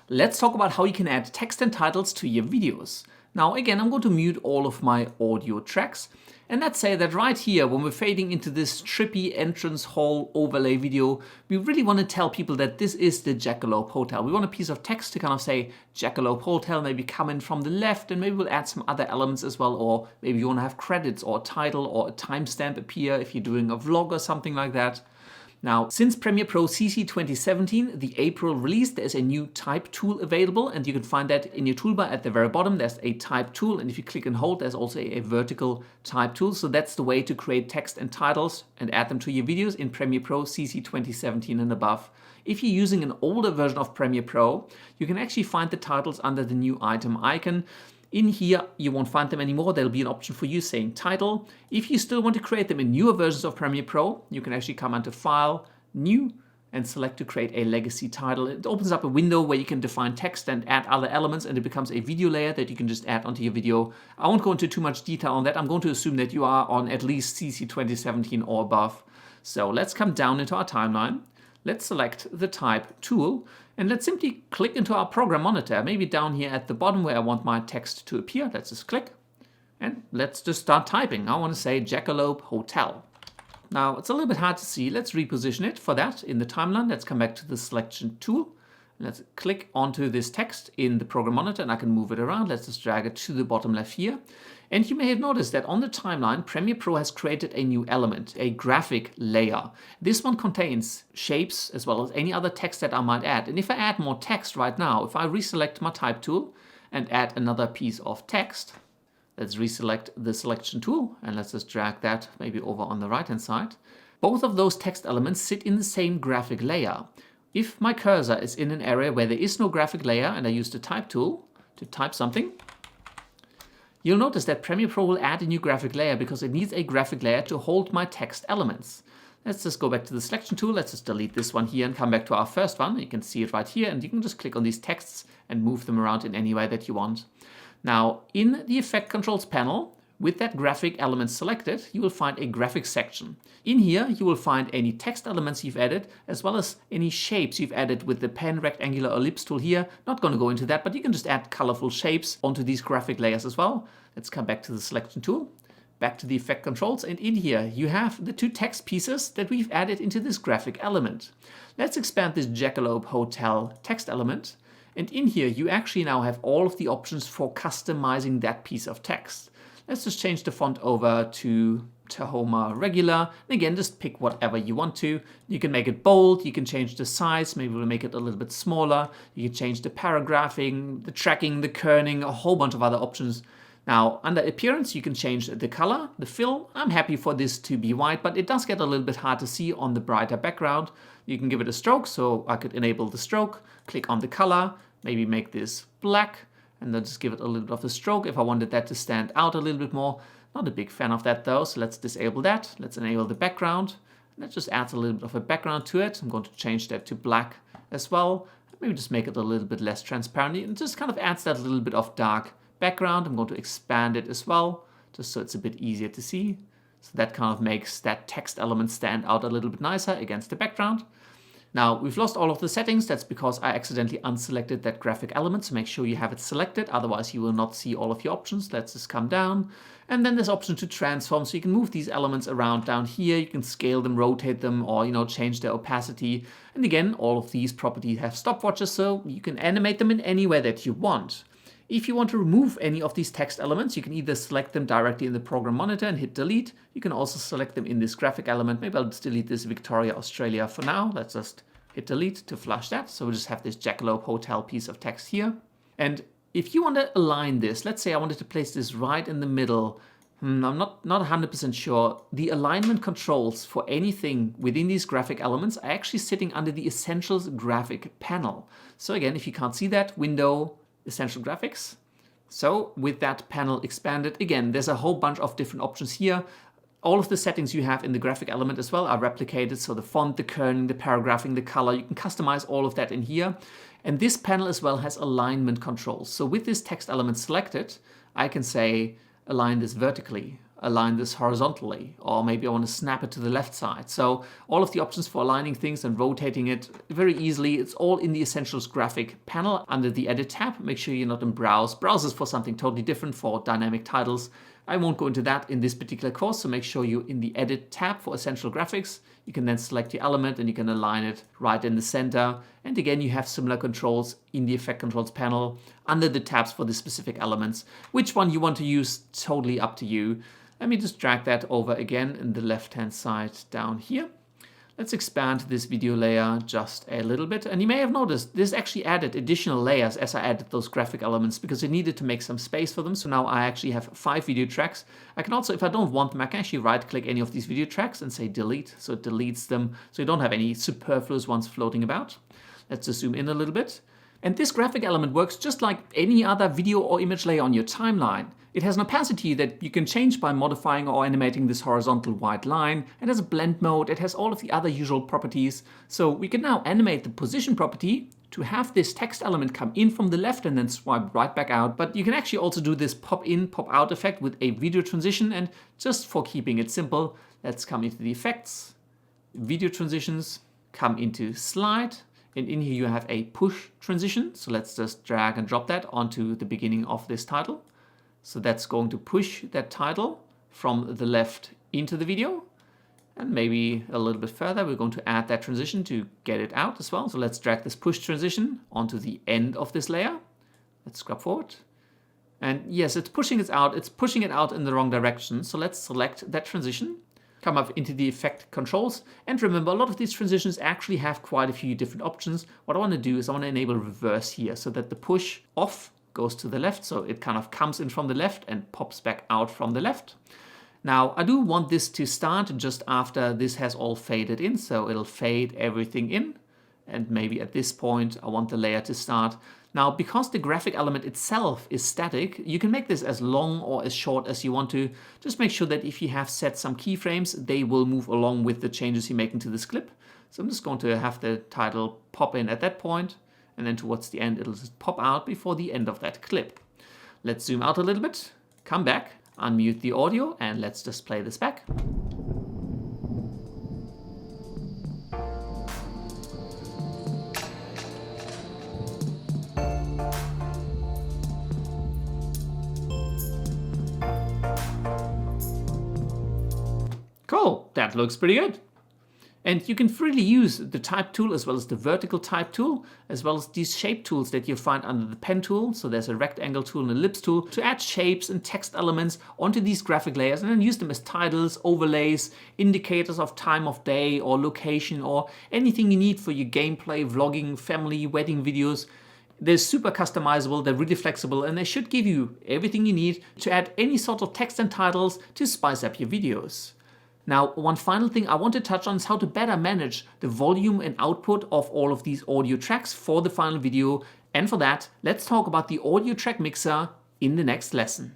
Let's talk about how you can add text and titles to your videos. Now again, I'm going to mute all of my audio tracks. And let's say that right here, when we're fading into this trippy entrance hall overlay video, we really want to tell people that this is the Jackalope Hotel. We want a piece of text to kind of say Jackalope Hotel, maybe come in from the left, and maybe we'll add some other elements as well, or maybe you want to have credits or a title or a timestamp appear if you're doing a vlog or something like that. Now, since Premiere Pro CC 2017, the April release, there's a new type tool available, and you can find that in your toolbar at the very bottom. There's a type tool, and if you click and hold, there's also a vertical type tool. So that's the way to create text and titles and add them to your videos in Premiere Pro CC 2017 and above. If you're using an older version of Premiere Pro, you can actually find the titles under the new item icon. In here, you won't find them anymore. There'll be an option for you saying title. If you still want to create them in newer versions of Premiere Pro, you can actually come under File, New, and select to create a legacy title. It opens up a window where you can define text and add other elements, and it becomes a video layer that you can just add onto your video. I won't go into too much detail on that. I'm going to assume that you are on at least CC 2017 or above. So let's come down into our timeline. Let's select the type tool, and let's simply click into our program monitor, maybe down here at the bottom where I want my text to appear. Let's just click, and let's just start typing. I want to say Jackalope Hotel. Now, it's a little bit hard to see. Let's reposition it for that in the timeline. Let's come back to the selection tool. Let's click onto this text in the program monitor, and I can move it around. Let's just drag it to the bottom left here. And you may have noticed that on the timeline, Premiere Pro has created a new element, a graphic layer. This one contains shapes as well as any other text that I might add. And if I add more text right now, if I reselect my type tool and add another piece of text, let's reselect the selection tool, and let's just drag that maybe over on the right-hand side. Both of those text elements sit in the same graphic layer. If my cursor is in an area where there is no graphic layer and I use the type tool to type something, you'll notice that Premiere Pro will add a new graphic layer because it needs a graphic layer to hold my text elements. Let's just go back to the selection tool. Let's just delete this one here and come back to our first one. You can see it right here, and you can just click on these texts and move them around in any way that you want. Now, in the Effect Controls panel, with that graphic element selected, you will find a graphics section. In here, you will find any text elements you've added, as well as any shapes you've added with the pen, rectangular, or ellipse tool here. Not going to go into that, but you can just add colorful shapes onto these graphic layers as well. Let's come back to the selection tool, back to the Effect Controls, and in here you have the two text pieces that we've added into this graphic element. Let's expand this Jackalope Hotel text element, and in here you actually now have all of the options for customizing that piece of text. Let's just change the font over to Tahoma Regular. And again, just pick whatever you want to. You can make it bold, you can change the size, maybe we'll make it a little bit smaller. You can change the paragraphing, the tracking, the kerning, a whole bunch of other options. Now, under appearance, you can change the color, the fill. I'm happy for this to be white, but it does get a little bit hard to see on the brighter background. You can give it a stroke, so I could enable the stroke, click on the color, maybe make this black, and then just give it a little bit of a stroke if I wanted that to stand out a little bit more. Not a big fan of that though, so let's disable that. Let's enable the background. That just adds a little bit of a background to it. I'm going to change that to black as well. Maybe just make it a little bit less transparent. It just kind of adds that little bit of dark background. I'm going to expand it as well, just so it's a bit easier to see. So that kind of makes that text element stand out a little bit nicer against the background. Now, we've lost all of the settings. That's because I accidentally unselected that graphic element, so make sure you have it selected, otherwise you will not see all of your options. Let's just come down, and then there's option to transform, so you can move these elements around down here. You can scale them, rotate them, or change their opacity. And again, all of these properties have stopwatches, so you can animate them in any way that you want. If you want to remove any of these text elements, you can either select them directly in the program monitor and hit delete. You can also select them in this graphic element. Maybe I'll just delete this Victoria, Australia for now. Let's just hit delete to flush that. So we'll just have this Jackalope Hotel piece of text here. And if you want to align this, let's say I wanted to place this right in the middle. I'm not 100% sure. The alignment controls for anything within these graphic elements are actually sitting under the Essentials graphic panel. So again, if you can't see that, Window, Essential Graphics. So with that panel expanded, again, there's a whole bunch of different options here. All of the settings you have in the graphic element as well are replicated. So the font, the kerning, the paragraphing, the color, you can customize all of that in here. And this panel as well has alignment controls. So with this text element selected, I can say align this vertically, align this horizontally, or maybe I want to snap it to the left side. So all of the options for aligning things and rotating it very easily, it's all in the Essentials graphic panel under the Edit tab. Make sure you're not in Browse. Browse is for something totally different, for dynamic titles. I won't go into that in this particular course, so make sure you're in the Edit tab for Essential Graphics. You can then select your element and you can align it right in the center. And again, you have similar controls in the Effect Controls panel under the tabs for the specific elements. Which one you want to use, totally up to you. Let me just drag that over again in the left-hand side down here. Let's expand this video layer just a little bit. And you may have noticed this actually added additional layers as I added those graphic elements because it needed to make some space for them. So now I actually have 5 video tracks. I can also, if I don't want them, I can actually right-click any of these video tracks and say delete. So it deletes them. So you don't have any superfluous ones floating about. Let's just zoom in a little bit. And this graphic element works just like any other video or image layer on your timeline. It has an opacity that you can change by modifying or animating this horizontal white line. It has a blend mode. It has all of the other usual properties. So we can now animate the position property to have this text element come in from the left and then swipe right back out. But you can actually also do this pop in, pop out effect with a video transition. And just for keeping it simple, let's come into the effects, video transitions, come into slide. And in here you have a push transition. So let's just drag and drop that onto the beginning of this title. So that's going to push that title from the left into the video. And maybe a little bit further, we're going to add that transition to get it out as well. So let's drag this push transition onto the end of this layer. Let's scrub forward. And yes, it's pushing it out. It's pushing it out in the wrong direction. So let's select that transition. Come up into the effect controls. And remember, a lot of these transitions actually have quite a few different options. What I want to do is I want to enable reverse here so that the push off goes to the left. So it kind of comes in from the left and pops back out from the left. Now, I do want this to start just after this has all faded in. So it'll fade everything in. And maybe at this point, I want the layer to start. Now, because the graphic element itself is static, you can make this as long or as short as you want to. Just make sure that if you have set some keyframes, they will move along with the changes you make into this clip. So I'm just going to have the title pop in at that point, and then towards the end, it'll just pop out before the end of that clip. Let's zoom out a little bit, come back, unmute the audio, and let's just play this back. Cool, that looks pretty good. And you can freely use the type tool as well as the vertical type tool, as well as these shape tools that you find under the pen tool. So there's a rectangle tool and an ellipse tool to add shapes and text elements onto these graphic layers and then use them as titles, overlays, indicators of time of day or location or anything you need for your gameplay, vlogging, family, wedding videos. They're super customizable, they're really flexible, and they should give you everything you need to add any sort of text and titles to spice up your videos. Now, one final thing I want to touch on is how to better manage the volume and output of all of these audio tracks for the final video. And for that, let's talk about the audio track mixer in the next lesson.